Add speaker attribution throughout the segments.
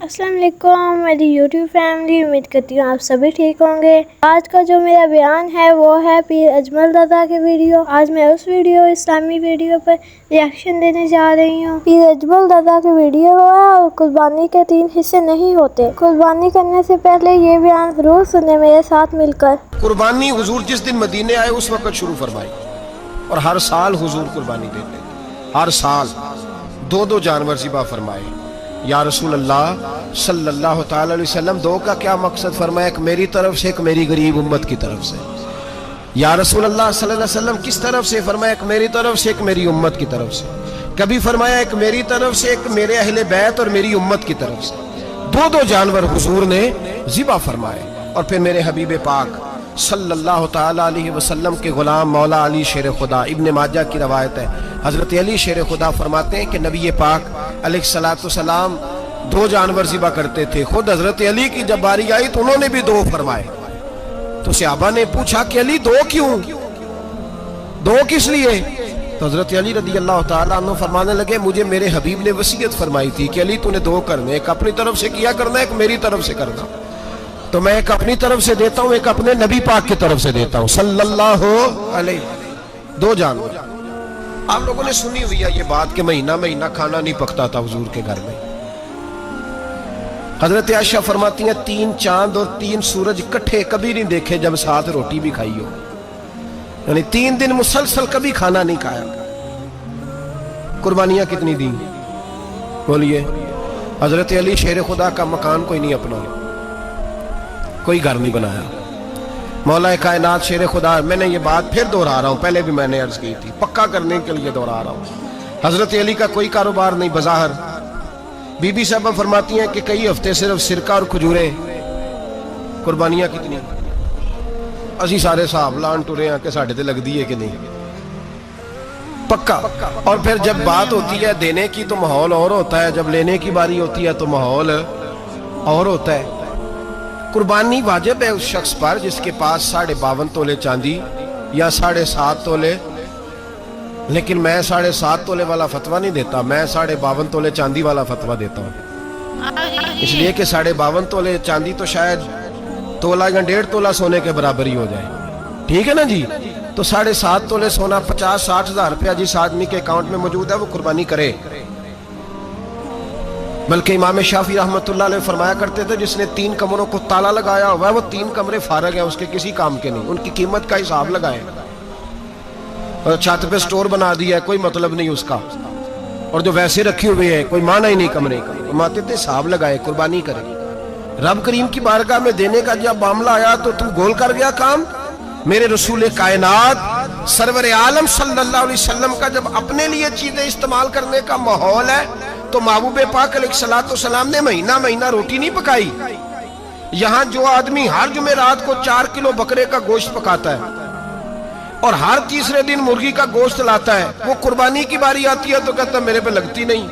Speaker 1: السلام علیکم میری یوٹیوب فیملی، امید کرتی ہوں آپ سبھی ٹھیک ہوں گے۔ آج کا جو میرا بیان ہے وہ ہے پیر اجمل رضا کی ویڈیو۔ آج میں اس اسلامی ویڈیو پر ریاکشن دینے جا رہی ہوں۔ پیر اجمل رضا کی ویڈیو ہے اور قربانی کے 3 حصے نہیں ہوتے۔ قربانی کرنے سے پہلے یہ بیان ضرور سنیں میرے ساتھ مل کر۔
Speaker 2: قربانی حضور جس دن مدینے آئے اس وقت شروع فرمائی، اور ہر سال حضور قربانی دیتے تھے۔ ہر سال 2 جانور ذبح فرمائے۔ یا رسول اللہ صلی اللہ تعالی علیہ وسلم، 2 کا کیا مقصد فرمایا؟ ایک میری طرف سے، ایک میری غریب امت کی طرف سے۔ یا رسول اللہ صلی اللہ علیہ وسلم کس طرف سے فرمایا؟ ایک میری طرف سے، ایک میری امت کی طرف سے۔ کبھی فرمایا ایک میری طرف سے، ایک میرے اہل بیت اور میری امت کی طرف سے۔ 2 جانور حضور نے ذبح فرمائے، اور پھر میرے حبیب پاک صلی اللہ تعالی علیہ وسلم کے غلام مولا علی شیر خدا، ابن ماجہ کی روایت ہے، حضرت علی شیر خدا فرماتے ہیں کہ نبی پاک علیہ السلام 2 جانور ذبح کرتے تھے۔ خود حضرت علی کی جب باری آئی تو انہوں نے بھی 2 فرمائے۔ تو صحابہ نے پوچھا کہ علی 2 کیوں؟ 2 کس لیے؟ تو حضرت علی رضی اللہ تعالیٰ عنہ فرمانے لگے، مجھے میرے حبیب نے وصیت فرمائی تھی کہ علی تو نے 2 کرنے، ایک اپنی طرف سے کیا کرنا، ایک میری طرف سے کرنا۔ تو میں ایک اپنی طرف سے دیتا ہوں، ایک اپنے نبی پاک کی طرف سے دیتا ہوں صلی اللہ علیہ۔ 2 جانور۔ آپ لوگوں نے سنی ہوئی ہے یہ بات کہ مہینہ کھانا نہیں پکتا تھا حضور کے گھر میں۔ حضرت عائشہ فرماتی ہیں 3 چاند اور 3 سورج کٹھے کبھی نہیں دیکھے جب ساتھ روٹی بھی کھائی ہو، یعنی 3 دن مسلسل کبھی کھانا نہیں کھایا۔ قربانیاں کتنی دیں؟ بولیے۔ حضرت علی شیر خدا کا مکان کوئی نہیں اپنا، کوئی گھر نہیں بنایا۔ مولا کائنات شیر خدا، میں نے یہ بات پھر دہرا رہا ہوں، پہلے بھی میں نے عرض کی تھی، پکا کرنے کے لیے دہرا رہا ہوں۔ حضرت علی کا کوئی کاروبار نہیں بظاہر۔ بی بی صاحبہ فرماتی ہیں کہ کئی ہفتے صرف سرکہ اور کھجورے۔ قربانیاں کتنی؟ اسی سارے صاحب لان ٹورے ہیں کہ ساڑھے تے لگ دیئے کہ نہیں، پکا۔ اور پھر جب بات ہوتی ہے دینے کی تو ماحول اور ہوتا ہے، جب لینے کی باری ہوتی ہے تو ماحول اور ہوتا ہے۔ قربانی واجب ہے اس شخص پر جس کے پاس 52.5 تولے چاندی یا 7.5 تولے، لیکن میں 7.5 تولے والا فتویٰ نہیں دیتا، میں 52.5 تولے چاندی والا فتویٰ دیتا ہوں، اس لیے کہ 52.5 تولے چاندی تو شاید تولہ یا 1.5 تولہ سونے کے برابر ہی ہو جائے، ٹھیک ہے نا جی؟ تو 7.5 تولے سونا 50-60 ہزار روپیہ جس آدمی کے اکاؤنٹ میں موجود ہے وہ قربانی کرے۔ بلکہ امام شافعی رحمۃ اللہ علیہ فرمایا کرتے تھے جس نے 3 کمروں کو تالا لگایا ہوا ہے وہ 3 کمرے فارغ ہیں، اس کے کسی کام کے نہیں، ان کی قیمت کا حساب لگائے۔ اور چھت پہ سٹور بنا دیا ہے، کوئی مطلب نہیں اس کا، اور جو ویسے رکھی ہوئے ہیں کوئی معنی ہی نہیں کمرے کا، فرماتے تھے حساب لگائے، قربانی کرے۔ رب کریم کی بارگاہ میں دینے کا جب معاملہ آیا تو تم گول کر گیا کام۔ میرے رسول کائنات سرور عالم صلی اللہ علیہ وسلم کا جب اپنے لیے چیزیں استعمال کرنے کا ماحول ہے تو محبوب پاک علیہ السلام نے مہینہ روٹی نہیں پکائی۔ یہاں جو آدمی ہر جمعرات کو 4 کلو بکرے کا گوشت پکاتا ہے اور ہر تیسرے دن مرغی کا گوشت لاتا ہے، وہ قربانی کی باری آتی ہے تو کہتا ہے میرے پہ لگتی نہیں۔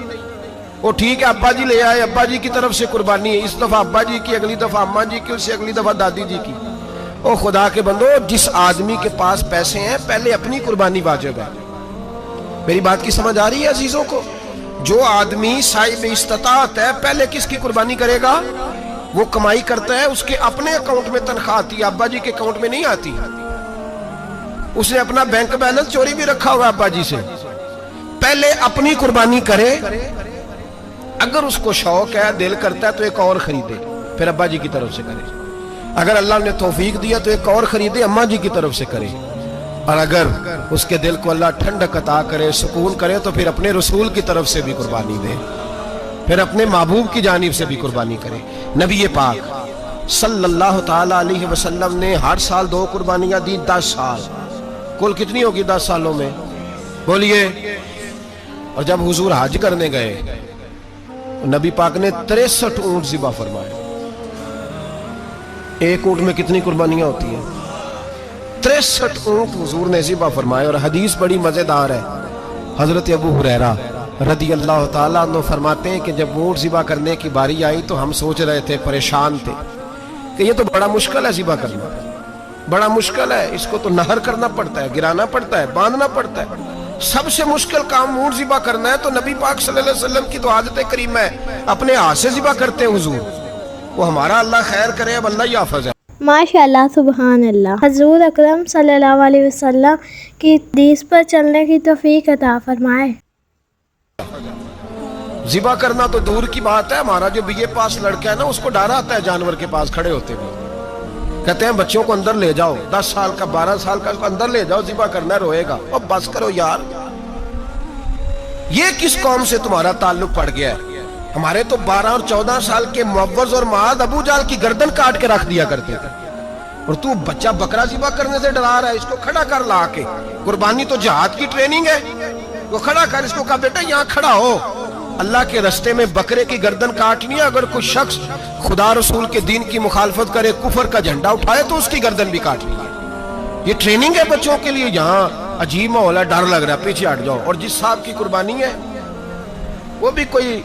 Speaker 2: وہ ٹھیک ہے ابا جی لے آئے، ابا جی کی طرف سے قربانی ہے، اس دفعہ ابا جی کی، اگلی دفعہ اماں جی کی، اس سے اگلی دفعہ دادی جی کی۔ او خدا کے بندو، جس آدمی کے پاس پیسے ہیں پہلے اپنی قربانی واجب ہے۔ میری بات کی سمجھ آ رہی ہے عزیزوں کو؟ جو آدمی صاحب استطاعت ہے پہلے کس کی قربانی کرے گا؟ وہ کمائی کرتا ہے، اس کے اپنے اکاؤنٹ میں تنخواہ آتی ہے، ابا جی کے اکاؤنٹ میں نہیں آتی۔ اس نے اپنا بینک بیلنس چوری بھی رکھا ہوا ابا جی سے۔ پہلے اپنی قربانی کرے، اگر اس کو شوق ہے، دل کرتا ہے تو ایک اور خریدے، پھر ابا جی کی طرف سے کرے۔ اگر اللہ نے توفیق دیا تو ایک اور خریدے، اماں جی کی طرف سے کرے۔ اور اگر اس کے دل کو اللہ ٹھنڈک عطا کرے، سکون کرے، تو پھر اپنے رسول کی طرف سے بھی قربانی دے، پھر اپنے محبوب کی جانب سے بھی قربانی کرے۔ نبی پاک صلی اللہ تعالی علیہ وسلم نے ہر سال 2 قربانیاں دی، 10 سال، کل کتنی ہوگی 10 سالوں میں؟ بولیے۔ اور جب حضور حج کرنے گئے نبی پاک نے 63 اونٹ ذبح فرمائے۔ ایک اونٹ میں کتنی قربانیاں ہوتی ہیں؟ 63 اونٹ حضور نے ذبح فرمائے۔ اور حدیث بڑی مزیدار ہے، حضرت ابو ہریرہ رضی اللہ تعالیٰ عنہ فرماتے ہیں کہ جب اونٹ ذبح کرنے کی باری آئی تو ہم سوچ رہے تھے، پریشان تھے کہ یہ تو بڑا مشکل ہے ذبح کرنا، بڑا مشکل ہے، اس کو تو نہر کرنا پڑتا ہے، گرانا پڑتا ہے، باندھنا پڑتا ہے۔ سب سے مشکل کام اونٹ ذبح کرنا ہے تو نبی پاک صلی اللہ علیہ وسلم کی تو عادت کریم ہے اپنے ہاتھ سے ذبح کرتے ہیں حضور. وہ ہمارا اللہ خیر کرے، اب اللہ ہی حافظ ہے.
Speaker 1: ماشاءاللہ، سبحان اللہ. حضور اکرم صلی اللہ علیہ وسلم کی حدیث پر چلنے کی توفیق عطا فرمائے.
Speaker 2: ذبح کرنا تو دور کی بات ہے، ہمارا جو بی اے پاس لڑکا ہے نا اس کو ڈر آتا ہے جانور کے پاس کھڑے ہوتے ہوئے. کہتے ہیں بچوں کو اندر لے جاؤ، 10 سال کا 12 سال کا اس کو اندر لے جاؤ، ذبح کرنا ہے، روئے گا. اب بس کرو یار، یہ کس قوم سے تمہارا تعلق پڑ گیا ہے؟ ہمارے تو 12 اور 14 سال کے معوذ اور معاذ ابو جہل کی گردن کاٹ کے رکھ دیا کرتے تھے، اور تو بچہ بکرا ذبح کرنے سے ڈرا رہا ہے. اس کو کھڑا کر لا کے، قربانی تو جہاد کی ٹریننگ ہے. وہ کھڑا کر، اس کو کہا بیٹا یہاں کھڑا ہو، اللہ کے رستے میں بکرے کی گردن کاٹنی ہے. اگر کوئی شخص خدا رسول کے دین کی مخالفت کرے، کفر کا جھنڈا اٹھائے تو اس کی گردن بھی کاٹنی ہے. یہ ٹریننگ ہے بچوں کے لیے. یہاں عجیب ماحول ہے، ڈر لگ رہا ہے، پیچھے ہٹ جاؤ. اور جس صاحب کی قربانی ہے وہ بھی کوئی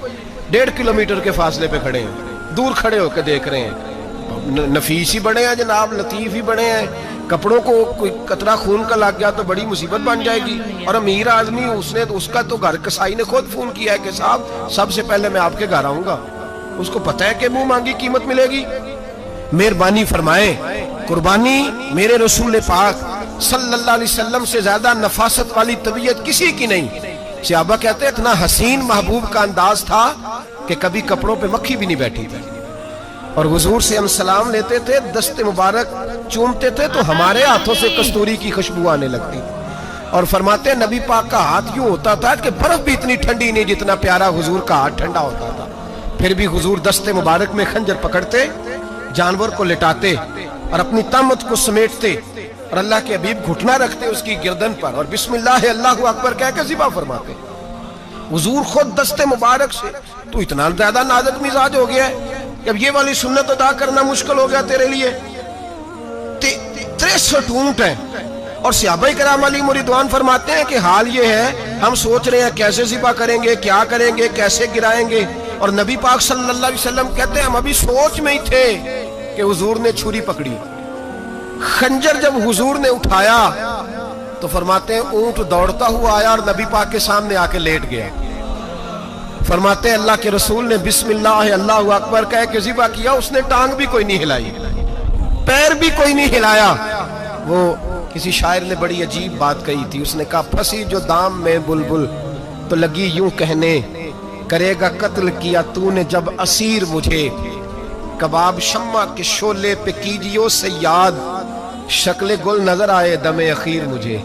Speaker 2: 1.5 کلومیٹر کے فاصلے پہ کھڑے ہیں، دور کھڑے ہو کے دیکھ رہے ہیں. نفیس ہی بڑے ہیں جناب، لطیف ہی بڑے ہیں. کپڑوں کو کوئی قطرہ خون کا لگ گیا تو بڑی مصیبت بن جائے گی. اور امیر آدمی اس کا تو گھر کسائی نے خود فون کیا ہے کہ صاحب سب سے پہلے میں آپ کے گھر آؤں گا. اس کو پتہ ہے کہ منہ مانگی قیمت ملے گی. مہربانی فرمائیں، قربانی میرے رسول پاک صلی اللہ علیہ وسلم سے زیادہ نفاست والی طبیعت کسی کی نہیں. صحابہ کہتے ہیں اتنا حسین محبوب کا انداز تھا کہ کبھی کپڑوں پہ مکھی بھی نہیں بیٹھی تھی. اور حضور سے ہم سلام لیتے تھے، دست مبارک چومتے تھے تو ہمارے ہاتھوں سے کستوری کی خوشبو آنے لگتی تھی. اور فرماتے ہیں نبی پاک کا ہاتھ یوں ہوتا تھا کہ برف بھی اتنی ٹھنڈی نہیں جتنا پیارا حضور کا ہاتھ ٹھنڈا ہوتا تھا. پھر بھی حضور دست مبارک میں خنجر پکڑتے، جانور کو لٹاتے اور اپنی طامت کو سمیٹتے، اور اللہ کے حبیب گھٹنا رکھتے اس کی گردن پر، اور بسم اللہ اللہ اکبر کہہ کے ذبح فرماتے. حضور خود دست مبارک سے. تو اتنا زیادہ نازک مزاج ہو گیا ہے کہ اب یہ والی سنت ادا کرنا مشکل ہو گیا تیرے لیے. 63 اونٹ ہیں. اور صحابہ کرام علیہم رضوان فرماتے ہیں کہ حال یہ ہے ہم سوچ رہے ہیں کیسے ذبح کریں گے، کیا کریں گے، کیسے گرائیں گے. اور نبی پاک صلی اللہ علیہ وسلم کہتے ہیں ہم ابھی سوچ میں ہی تھے کہ حضور نے چھری پکڑی. خنجر جب حضور نے اٹھایا تو فرماتے ہیں اونٹ دوڑتا ہوا آیا اور نبی پاک کے سامنے آ کے لیٹ گیا. فرماتے ہیں اللہ کے رسول نے بسم اللہ اللہ اکبر کہہ کے ذبح کیا. اس نے ٹانگ بھی کوئی نہیں ہلائی، پیر بھی کوئی نہیں ہلایا. وہ کسی شاعر نے بڑی عجیب بات کہی تھی. اس نے کہا پھنسی جو دام میں بلبل تو لگی یوں کہنے، کرے گا قتل کیا تو نے جب اسیر مجھے، کباب شمع کے شولے پہ کیجیو سیاد، شکل گل نظر آئے دم اخیر مجھے.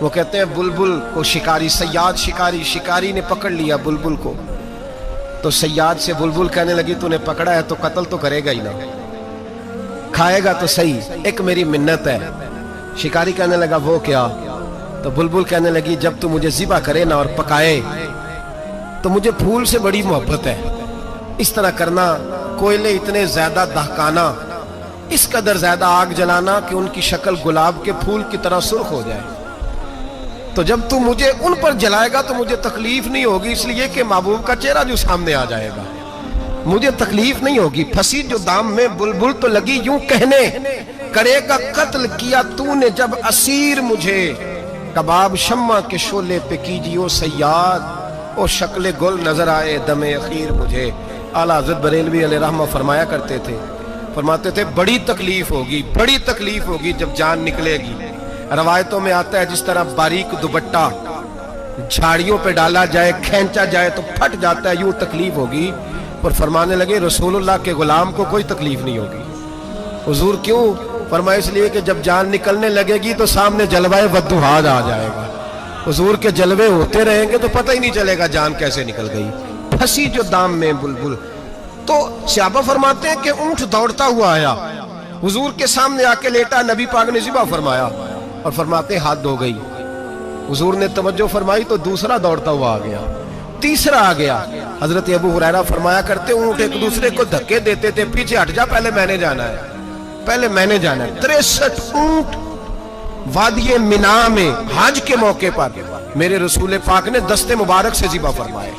Speaker 2: وہ کہتے ہیں بلبل کو شکاری، سیاد شکاری نے پکڑ لیا بلبل کو، تو سیاد سے بلبل کہنے لگی تو نے پکڑا ہے تو قتل تو کرے گا ہی نا، کھائے گا تو صحیح، ایک میری منت ہے. شکاری کہنے لگا وہ کیا؟ تو بلبل کہنے لگی جب تو مجھے ذبح کرے نا اور پکائے تو مجھے پھول سے بڑی محبت ہے. اس طرح کرنا، کوئلے اتنے زیادہ دہکانا، اس قدر زیادہ آگ جلانا کہ ان کی شکل گلاب کے پھول کی طرح سرخ ہو جائے. تو جب تو مجھے ان پر جلائے گا تو مجھے تکلیف نہیں ہوگی، اس لیے کہ محبوب کا چہرہ جو سامنے آ جائے گا مجھے تکلیف نہیں ہوگی. پھنسی جو دام میں بلبل تو لگی یوں کہنے، کرے گا قتل کیا تو نے جب اسیر مجھے، کباب شمع کے شولے پہ کیجیو سیاد، او شکل گل نظر آئے دم اخیر مجھے. اعلیٰ حضرت بریلوی علیہ رحمہ فرمایا کرتے تھے، فرماتے تھے بڑی تکلیف ہوگی جب جان نکلے گی. روایتوں میں آتا ہے جس طرح باریک دوپٹہ جھاڑیوں پہ ڈالا جائے، کھینچا جائے تو پھٹ جاتا ہے، یوں تکلیف ہوگی. اور فرمانے لگے رسول اللہ کے غلام کو کوئی تکلیف نہیں ہوگی. حضور کیوں؟ فرمایا اس لیے کہ جب جان نکلنے لگے گی تو سامنے جلوہ ودوحاد آ جائے گا. حضور کے جلوے ہوتے رہیں گے تو پتہ ہی نہیں چلے گا جان کیسے نکل گئی. پھنسی جو دام میں بلبل. تو صحابہ فرماتے ہیں کہ اونٹ دوڑتا ہوا آیا، حضور کے سامنے آ کے لیٹا، نبی پاک نے ذبح فرمایا اور فرماتے ہاتھ دھو گئی. حضور نے توجہ فرمائی تو دوسرا دوڑتا ہوا آ گیا، تیسرا آ گیا. حضرت ابو ہریرہ فرمایا کرتے اونٹ ایک دوسرے کو دھکے دیتے تھے، پیچھے ہٹ جا، پہلے میں نے جانا ہے. 63 اونٹ وادی منا میں حج کے موقع پر میرے رسول پاک نے دست مبارک سے ذبح فرمائے.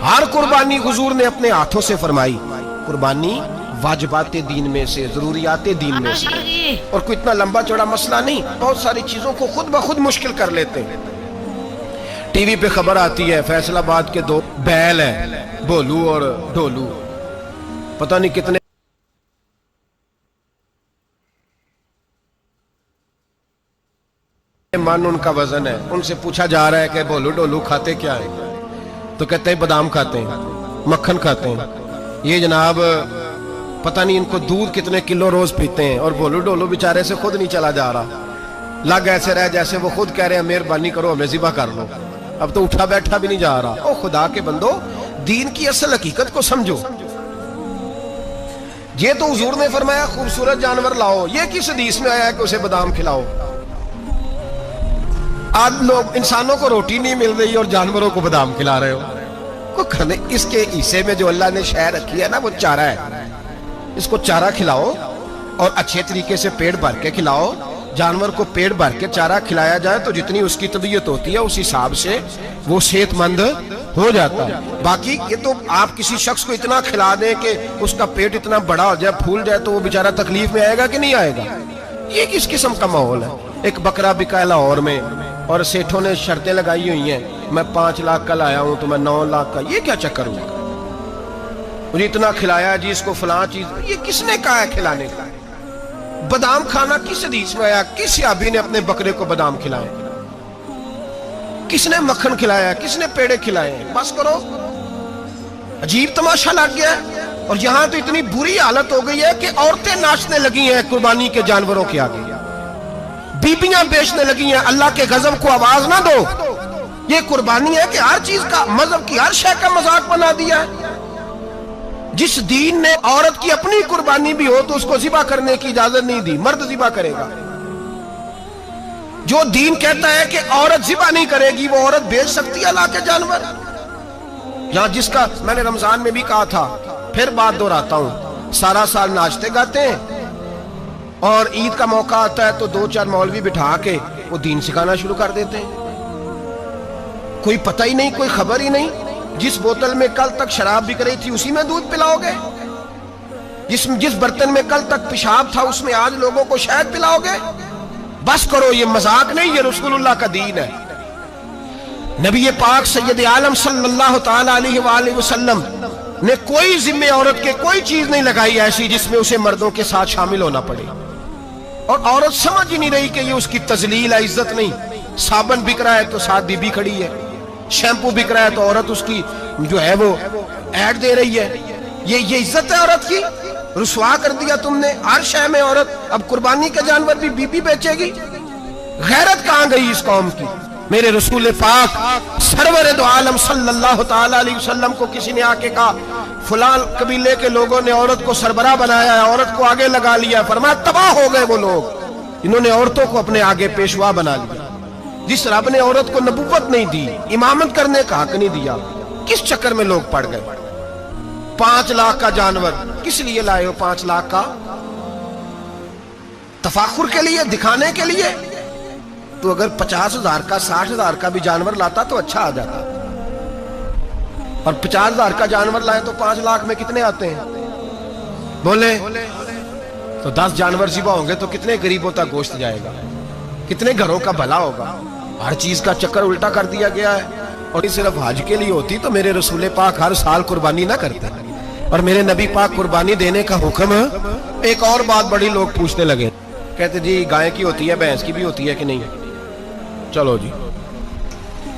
Speaker 2: ہر قربانی حضور نے اپنے ہاتھوں سے فرمائی. قربانی واجبات دین میں سے، ضروریات دین میں سے، اور کوئی اتنا لمبا چوڑا مسئلہ نہیں. بہت ساری چیزوں کو خود بخود مشکل کر لیتے ہیں. ٹی وی پہ خبر آتی ہے فیصل آباد کے دو بیل ہیں، بھولو اور ڈھولو، پتہ نہیں کتنے من ان کا وزن ہے. ان سے پوچھا جا رہا ہے کہ بھولو ڈھولو کھاتے کیا ہیں؟ تو کہتے ہیں بادام کھاتے ہیں، مکھن کھاتے ہیں. یہ جناب پتہ نہیں ان کو دودھ کتنے کلو روز پیتے ہیں، اور بھولو ڈھولو بیچارے سے خود نہیں چلا جا رہا، لگ ایسے رہ جیسے وہ خود کہہ رہے ہیں مہربانی کرو ہمیں ذبح کر لو. اب تو اٹھا بیٹھا بھی نہیں جا رہا. او خدا کے بندو، دین کی اصل حقیقت کو سمجھو. یہ تو حضور نے فرمایا خوبصورت جانور لاؤ، یہ کس حدیث میں آیا ہے کہ اسے بادام کھلاؤ؟ آج لوگ انسانوں کو روٹی نہیں مل رہی اور جانوروں کو بادام کھلا رہے ہو. کو کھانے اس کے حصے میں جو اللہ نے شے رکھی ہے نا وہ چارہ ہے، اس کو چارہ کھلاؤ اور اچھے طریقے سے پیٹ بھر کے کھلاؤ. جانور کو پیٹ بھر کے چارہ کھلایا جائے تو جتنی اس کی طبیعت ہوتی ہے اس حساب سے وہ صحت مند ہو جاتا ہے. باقی یہ تو آپ کسی شخص کو اتنا کھلا دیں کہ اس کا پیٹ اتنا بڑا ہو جائے، پھول جائے، تو وہ بیچارہ تکلیف میں آئے گا کہ نہیں آئے گا؟ یہ کس قسم کا ماحول ہے؟ ایک بکرا بکا ہے لاہور میں اور سیٹھوں نے شرطیں لگائی ہوئی ہیں، میں 5 لاکھ کا لایا ہوں تو میں 9 لاکھ کا. یہ کیا چکر ہوا؟ مجھے اتنا کھلایا جی اس کو فلاں چیز. یہ کس نے کہا ہے کھلانے کا؟ بادام کھانا کس حدیث میں آیا؟ کس صحابی نے اپنے بکرے کو بادام کھلائے؟ کس نے مکھن کھلایا؟ کس نے پیڑے کھلائے؟ بس کرو، عجیب تماشا لگ گیا ہے. اور یہاں تو اتنی بری حالت ہو گئی ہے کہ عورتیں ناچنے لگی ہیں قربانی کے جانوروں کے آگے، بیبیاں بیچنے لگی ہیں. اللہ کے غضب کو آواز نہ دو. یہ قربانی ہے کہ ہر چیز کا، مذہب کی ہر شے کا مذاق بنا دیا ہے. جس دین نے عورت کی اپنی قربانی بھی ہو تو اس کو ذبح کرنے کی اجازت نہیں دی، مرد ذبح کرے گا. جو دین کہتا ہے کہ عورت ذبح نہیں کرے گی، وہ عورت بیچ سکتی ہے اللہ کے جانور؟ یہاں جس کا میں نے رمضان میں بھی کہا تھا، پھر بات دہراتا ہوں، سارا سال ناچتے گاتے ہیں اور عید کا موقع آتا ہے تو 2-4 مولوی بٹھا کے وہ دین سکھانا شروع کر دیتے ہیں. کوئی پتہ ہی نہیں، کوئی خبر ہی نہیں. جس بوتل میں کل تک شراب بک رہی تھی اسی میں دودھ پلاؤ گے؟ جس برتن میں کل تک پیشاب تھا اس میں آج لوگوں کو شہد پلاؤ گے؟ بس کرو، یہ مذاق نہیں، یہ رسول اللہ کا دین ہے. نبی پاک سید عالم صلی اللہ تعالی علیہ وآلہ وسلم نے کوئی ذمہ عورت کے کوئی چیز نہیں لگائی ایسی جس میں اسے مردوں کے ساتھ شامل ہونا پڑے. اور عورت سمجھ ہی نہیں رہی کہ یہ اس کی تذلیل ہے، عزت نہیں. صابن بک رہا ہے تو ساتھ بی بی کھڑی ہے، شیمپو بک رہا ہے تو عورت اس کی جو ہے وہ ایڈ دے رہی ہے. یہ عزت ہے عورت کی؟ رسوا کر دیا تم نے ہر شے میں عورت. اب قربانی کا جانور بھی بی بی بیچے گی؟ غیرت کہاں گئی اس قوم کی؟ میرے رسول پاک سرور دو عالم صلی اللہ تعالی علیہ وسلم کو کسی نے آ کے کہا فلاں قبیلے کے لوگوں نے عورت کو سربراہ بنایا ہے، عورت کو آگے لگا لیا. فرمایا تباہ ہو گئے وہ لوگ، انہوں نے عورتوں کو اپنے آگے پیشوا بنا لیا. جس رب نے عورت کو نبوت نہیں دی، امامت کرنے کا حق نہیں دیا، کس چکر میں لوگ پڑ گئے؟ 5 لاکھ کا جانور کس لیے لائے ہو؟ 5 لاکھ کا تفاخر کے لیے، دکھانے کے لیے؟ تو اگر 50,000 کا 60,000 کا بھی جانور لاتا تو اچھا آ جاتا. اور 50,000 کا جانور لائے تو 5 لاکھ میں کتنے آتے ہیں بولے؟ تو 10 جانور ذبح ہوں گے تو کتنے غریبوں تک گوشت جائے گا، کتنے گھروں کا بھلا ہوگا. ہر چیز کا چکر الٹا کر دیا گیا ہے. اور یہ صرف حج کے لیے ہوتی تو میرے رسول پاک ہر سال قربانی نہ کرتے، اور میرے نبی پاک قربانی دینے کا حکم. ایک اور بات بڑی لوگ پوچھنے لگے، کہتے جی گائے کی ہوتی ہے، بھینس کی بھی ہوتی ہے کہ نہیں؟ چلو جی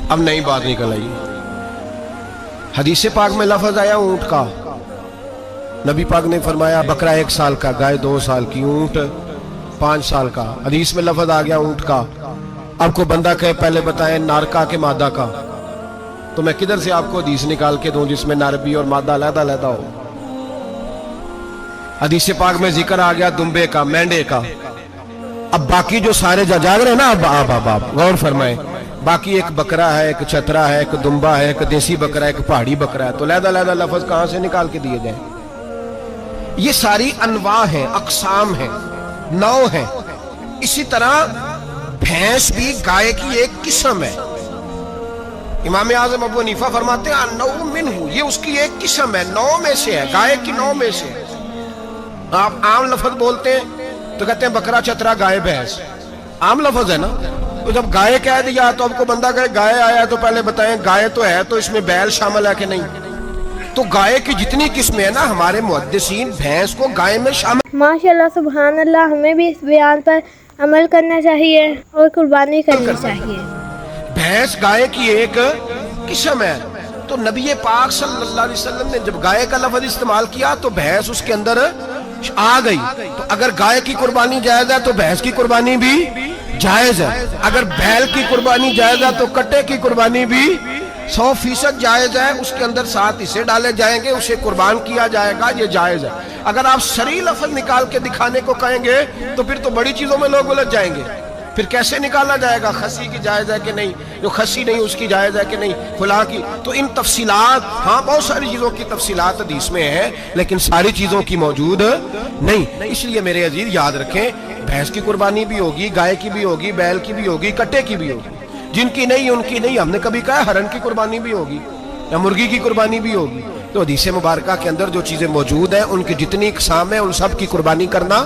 Speaker 2: اب نئی بات نکل آئی. حدیث پاک میں لفظ آیا اونٹ کا، نبی پاک نے فرمایا بکرا 1 سال کا، گائے 2 سال کی، اونٹ 5 سال کا. حدیث میں لفظ آ گیا اونٹ کا. اب کو بندہ کہے پہلے بتائیں نر کا کہ مادہ کا، تو میں کدھر سے آپ کو حدیث نکال کے دوں جس میں نر بھی اور مادہ علیحدہ علیحدہ ہو؟ حدیث پاک میں ذکر آ گیا دمبے کا، مینڈے کا. اب باقی جو سارے جاگ رہے ہیں نا، اب غور فرمائیں، باقی ایک بکرا ہے، ایک چھترا ہے، ایک دمبا ہے، ایک دیسی بکرا ہے، ایک پہاڑی بکرا ہے، تو علیحدہ علیحدہ لفظ کہاں سے نکال کے دیے جائیں؟ یہ ساری انواع ہیں، اقسام ہیں، نوع ہیں. اسی طرح بھینس بھی گائے کی ایک قسم ہے. امام اعظم ابو حنیفہ فرماتے ہیں النوع منہ، یہ اس کی ایک قسم ہے، نوع میں سے ہے، گائے کی نوع میں سے. آپ عام لفظ بولتے ہیں تو کہتے ہیں بکرا چھترا گائے بھینس، عام لفظ ہے نا. تو جب گائے کہہ دیا تو اب کو بندہ کہے گائے آیا تو پہلے بتائیں گائے تو ہے تو اس میں بیل شامل ہے کہ نہیں؟ تو گائے کی جتنی قسمیں ہیں نا ہمارے محدثین بھینس کو گائے میں شامل.
Speaker 1: ماشاءاللہ سبحان اللہ. ہمیں بھی اس بیان پر عمل کرنا چاہیے اور قربانی کرنی چاہیے.
Speaker 2: بھینس گائے کی ایک قسم ہے. تو نبی پاک صلی اللہ علیہ وسلم نے جب گائے کا لفظ استعمال کیا تو بھینس اس کے اندر آ گئی. تو اگر گائے کی قربانی جائز ہے تو بھینس کی قربانی بھی جائز ہے. اگر بیل کی قربانی جائز ہے تو کٹے کی قربانی بھی 100% جائز ہے. اس کے اندر 7 حصے ڈالے جائیں گے, اسے قربان کیا جائے گا, یہ جائز ہے. اگر آپ صریح لفظ نکال کے دکھانے کو کہیں گے تو پھر تو بڑی چیزوں میں لوگ الجھ جائیں گے. پھر کیسے نکالا جائے گا خسی کی جائز ہے کہ نہیں, جو خسی نہیں اس کی جائز ہے کہ نہیں, فلاں کی. تو ان تفصیلات, ہاں بہت ساری چیزوں کی تفصیلات حدیث میں ہیں لیکن ساری چیزوں کی موجود نہیں. اس لیے میرے عزیز یاد رکھیں, بھینس کی قربانی بھی ہوگی, گائے کی بھی ہوگی, بیل کی بھی ہوگی, کٹے کی بھی ہوگی. جن کی نہیں ان کی نہیں. ہم نے کبھی کہا ہرن کی قربانی بھی ہوگی یا مرغی کی قربانی بھی ہوگی. تو حدیث مبارکہ کے اندر جو چیزیں موجود ہیں ان کی جتنی اقسام ہیں ان سب کی قربانی کرنا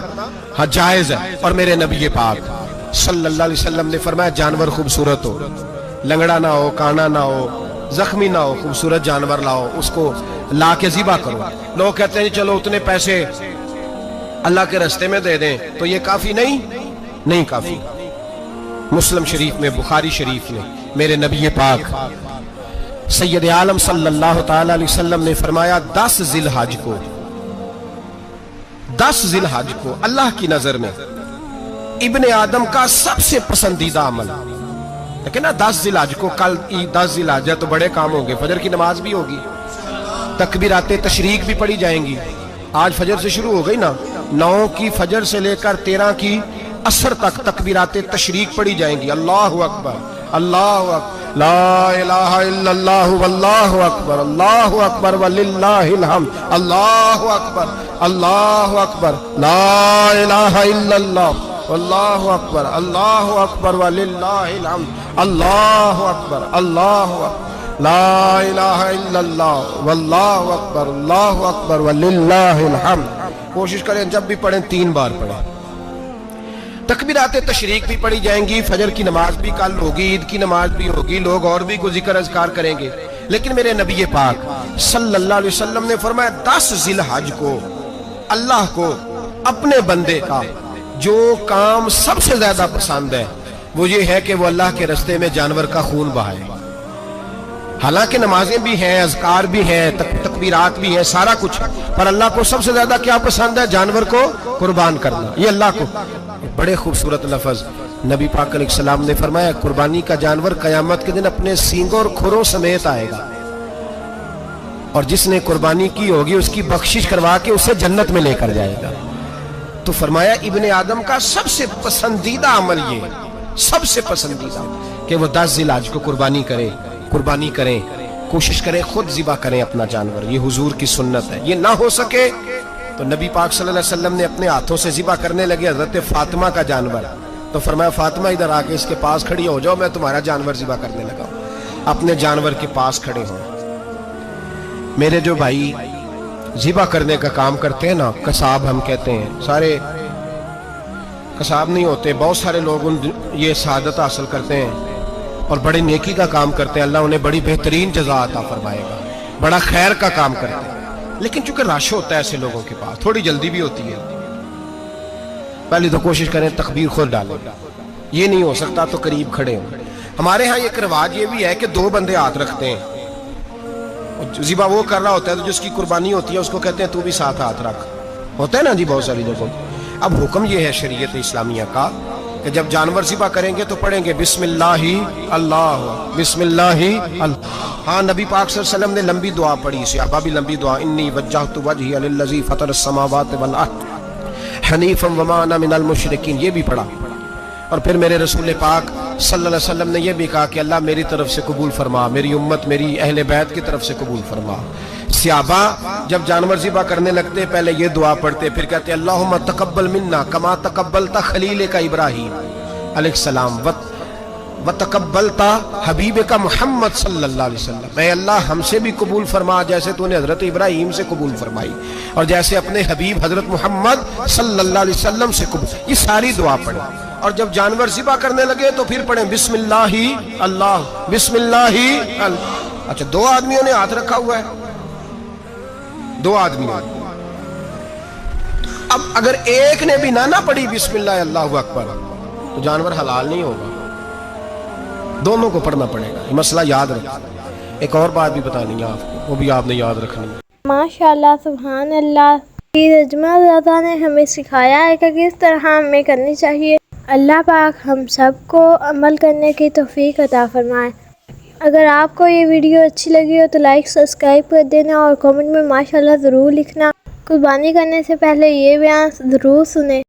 Speaker 2: جائز ہے. اور میرے نبی پاک صلی اللہ علیہ وسلم نے فرمایا جانور خوبصورت ہو, لنگڑا نہ ہو, کانا نہ ہو, زخمی نہ ہو, خوبصورت جانور لاؤ, اس کو لا کے ذبح کرو. لوگ کہتے ہیں چلو اتنے پیسے اللہ کے راستے میں دے دیں تو یہ کافی نہیں کافی. مسلم شریف میں, بخاری شریف میں میرے نبی پاک سید عالم صلی اللہ تعالی علیہ وسلم نے فرمایا 10 ذی الحج کو اللہ کی نظر میں ابن آدم کا سب سے پسندیدہ عمل. لیکن نا 10 ذی الحج کو, کل 10 ذی الحج ہے تو بڑے کام ہوں گے. فجر کی نماز بھی ہوگی, تکبیرات تشریق بھی پڑھی جائیں گی. آج فجر سے شروع ہو گئی نا, 9 کی فجر سے لے کر 13 کی عصر تک تکبیرات تشریق پڑھی جائیں گی. اللہ اکبر, اللہ اکبر, لا الہ الا اللہ واللہ اکبر, اللہ اکبر وللہ الحمد, اللہ اکبر, اللہ اکبر, لا الہ الا اللہ واللہ اکبر, اللہ اکبر وللہ الحمد, اللہ اکبر, اللہ اکبر, لا الہ الا اللہ واللہ اکبر, اللہ اکبر وللہ الحمد. کوشش کریں جب بھی پڑھیں 3 بار پڑھیں. تکبیرات تشریق بھی پڑھی جائیں گی. فجر کی نماز بھی کل ہوگی, عید کی نماز بھی ہوگی, لوگ اور بھی کوئی ذکر اذکار کریں گے. لیکن میرے نبی پاک صلی اللہ علیہ وسلم نے فرمایا 10 ذی الحج کو اللہ کو اپنے بندے کا جو کام سب سے زیادہ پسند ہے وہ یہ ہے کہ وہ اللہ کے راستے میں جانور کا خون بہائے. حالانکہ نمازیں بھی ہیں, اذکار بھی ہیں, تکبیرات بھی ہیں, سارا کچھ, پر اللہ کو سب سے زیادہ کیا پسند ہے؟ جانور کو قربان کرنا. یہ اللہ کو بڑے خوبصورت لفظ نبی پاک علیہ السلام نے فرمایا قربانی کا جانور قیامت کے دن اپنے سینگوں اور کھروں سمیت آئے گا, اور جس نے قربانی کی ہوگی اس کی بخشش کروا کے اسے جنت میں لے کر جائے گا. تو فرمایا ابن آدم کا سب سے پسندیدہ عمل یہ, سب سے پسندیدہ, کہ وہ 10 ذی الحج کو قربانی کریں, کوشش کریں خود ذبح کریں اپنا جانور. یہ حضور کی سنت ہے. یہ نہ ہو سکے تو نبی پاک صلی اللہ علیہ وسلم نے اپنے ہاتھوں سے ذبح کرنے لگے حضرت فاطمہ کا جانور. تو فرمایا فاطمہ ادھر آ کے اس کے پاس کھڑی ہو جاؤ, میں تمہارا جانور ذبح کرنے لگا. اپنے جانور کے پاس کھڑے ہوں. میرے جو بھائی ذبح کرنے کا کام کرتے ہیں نا, قصاب ہم کہتے ہیں, سارے قصاب نہیں ہوتے, بہت سارے لوگ یہ سعادت حاصل کرتے ہیں اور بڑی نیکی کا کام کرتے ہیں. اللہ انہیں بڑی بہترین جزا عطا فرمائے گا, بڑا خیر کا کام کرتے ہیں. لیکن چونکہ رش ہوتا ہے ایسے لوگوں کے پاس, تھوڑی جلدی بھی ہوتی ہے. پہلی تو کوشش کریں تکبیر خود ڈالیں, یہ نہیں ہو سکتا تو قریب کھڑے ہوں. ہمارے ہاں ایک رواج یہ بھی ہے کہ 2 بندے ہاتھ رکھتے ہیں. ذبح وہ کر رہا ہوتا ہے تو جس کی قربانی ہوتی ہے اس کو کہتے ہیں تو بھی ساتھ ہاتھ رکھ, ہوتا ہے نا جی بہت ساری جگہوں. اب حکم یہ ہے شریعت اسلامیہ کا کہ جب جانور ذبح کریں گے تو پڑھیں گے بسم اللہ اللہ, بسم اللہ اللہ. ہاں نبی پاک صلی اللہ علیہ وسلم نے لمبی دعا پڑھی, صحابہ بھی لمبی دعا, انی وجہت وجہی للذی فطر السماوات والارض حنیفا وما انا من المشرکین, یہ بھی پڑھا. اور پھر میرے رسول پاک صلی اللہ علیہ وسلم نے یہ بھی کہا کہ اللہ میری طرف سے قبول فرما, میری امت, میری اہل بیت کی طرف سے قبول فرما. صحابہ جب جانور ذبح کرنے لگتے پہلے یہ دعا پڑھتے, پھر کہتے اللہم تقبل منا کما تقبلت خلیل کا ابراہیم علیہ السلام وتقبلت حبیب کا محمد صلی اللہ علیہ وسلم, اے اللہ ہم سے بھی قبول فرما جیسے تو نے حضرت ابراہیم سے قبول فرمائی اور جیسے اپنے حبیب حضرت محمد صلی اللہ علیہ وسلم سے قبول. یہ ساری دعا پڑھیں. اور جب جانور ذبح کرنے لگے تو پھر پڑھیں بسم اللہ اللہ، بسم اللہ اللہ۔ اچھا 2 آدمیوں نے ہاتھ رکھا ہوا ہے، 2 آدمیوں۔ اب اگر ایک نے بھی نہ پڑھی بسم اللہ اللہ اکبر تو جانور حلال نہیں ہوگا، دونوں کو پڑھنا پڑے گا۔ یہ مسئلہ یاد رکھیں۔ ایک اور بات بھی بتانی ہے آپ کو، وہ بھی آپ نے یاد رکھنی ہے۔
Speaker 1: ماشاءاللہ، سبحان اللہ، پیر اجمل رضا نے ہمیں سکھایا ہے کہ کس طرح ہمیں کرنی چاہیے۔ اللہ پاک ہم سب کو عمل کرنے کی توفیق عطا فرمائے۔ اگر آپ کو یہ ویڈیو اچھی لگی ہو تو لائک سبسکرائب کر دینا اور کمنٹ میں ماشاءاللہ ضرور لکھنا۔ قربانی کرنے سے پہلے یہ بیان ضرور سنیں۔